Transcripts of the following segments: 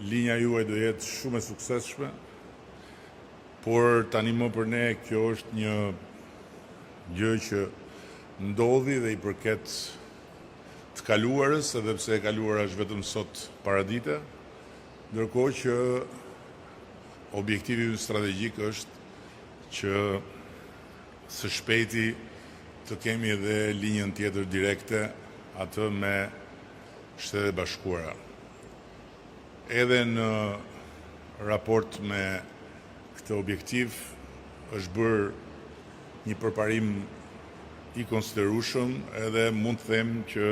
linja juaj do jetë shumë e suksesshme, por tani më për ne kjo është një gjë që ndodhi dhe i përket të kaluarës, edhe pse e kaluara është vetëm sot paradite, ndërkohë që objektivi strategjik është që së shpejti të kemi edhe linjën tjetër direkte, atë me Shtetet e Bashkuara. Edhe në raport me këtë objektiv është bërë një përparim i konsiderueshëm, edhe mund të them që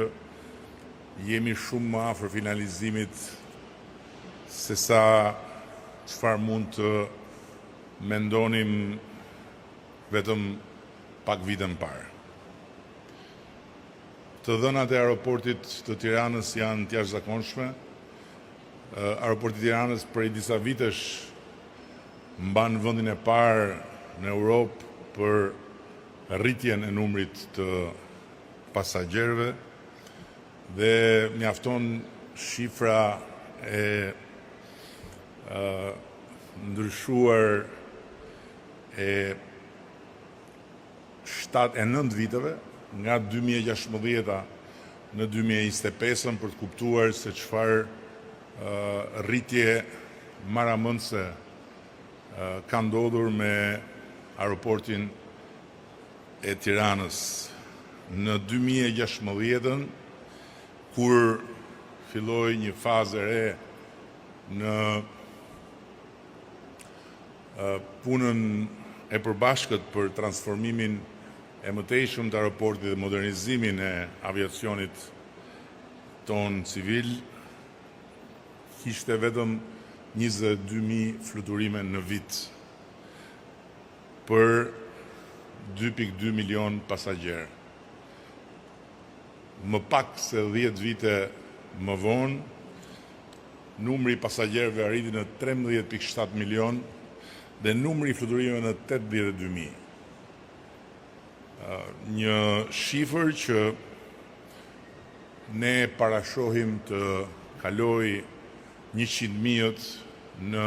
jemi shumë më afër finalizimit se sa çfarë mund të mendonim vetëm pak vite më parë. Të dhënat e aeroportit të Tiranës janë të jashtëzakonshme. Aeroporti i Tiranës prej disa vitesh mban vendin e parë në Europë për rritjen e numrit të pasagjerëve dhe mjafton shifra e ndryshuar e 7 e 9 viteve nga 2016 në 2025 për të kuptuar se çfarë rritje maramëndse ka ndodhur me aeroportin e Tiranës. Në 2016, kur filloi një fazë e re në punën e përbashkët për transformimin e mëtejshëm të aeroportit dhe modernizimin e aviacionit ton civil, kishte vetëm 22.000 fluturime në vit për 2.2 milion pasagjerë. Më pak se 10 vite më vonë, numri i pasagjerëve arriti në 13.7 milion dhe numri i fluturimeve në 82.000. Një shifër që ne parashohim të kaloj 100.000 në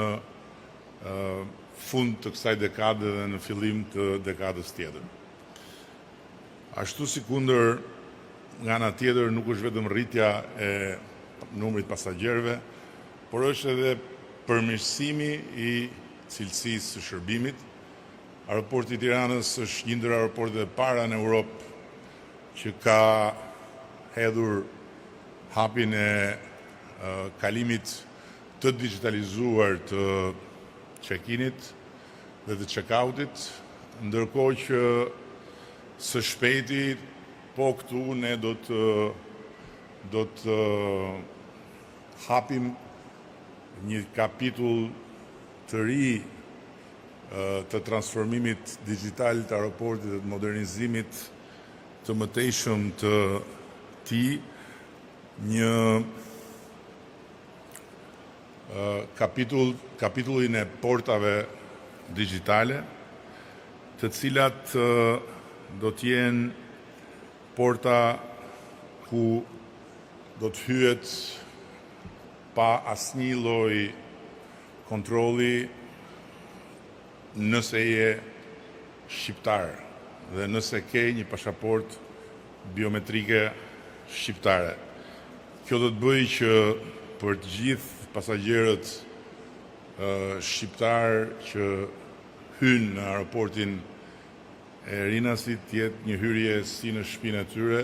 fund të kësaj dekade dhe në fillim të dekadës tjetër. Ashtu si kundër, nga ana tjetër nuk është vetëm rritja e numrit pasagjerëve, por është edhe përmirësimi i cilësisë së shërbimit. Aeroporti i Tiranës është një ndër aeroportet e para në Europë që ka hedhur hapin e kalimit të digitalizuar të check-init dhe të check-outit, ndërkohë që së shpejti po këtu ne do të hapim një kapitull të ri të transformimit digital të aeroportit dhe të modernizimit të mëtejshëm të tij, një kapitullin e portave digjitale, të cilat do të jenë porta ku do të hyet pa asnjë lloj kontrolli nëse je shqiptar dhe nëse ke një pasaportë biometrike shqiptare. Kjo do të bëjë që për të gjithë pasagjerët shqiptar që hynë në aeroportin e Rinasit të jetë një hyrje si në shtëpinë e tyre,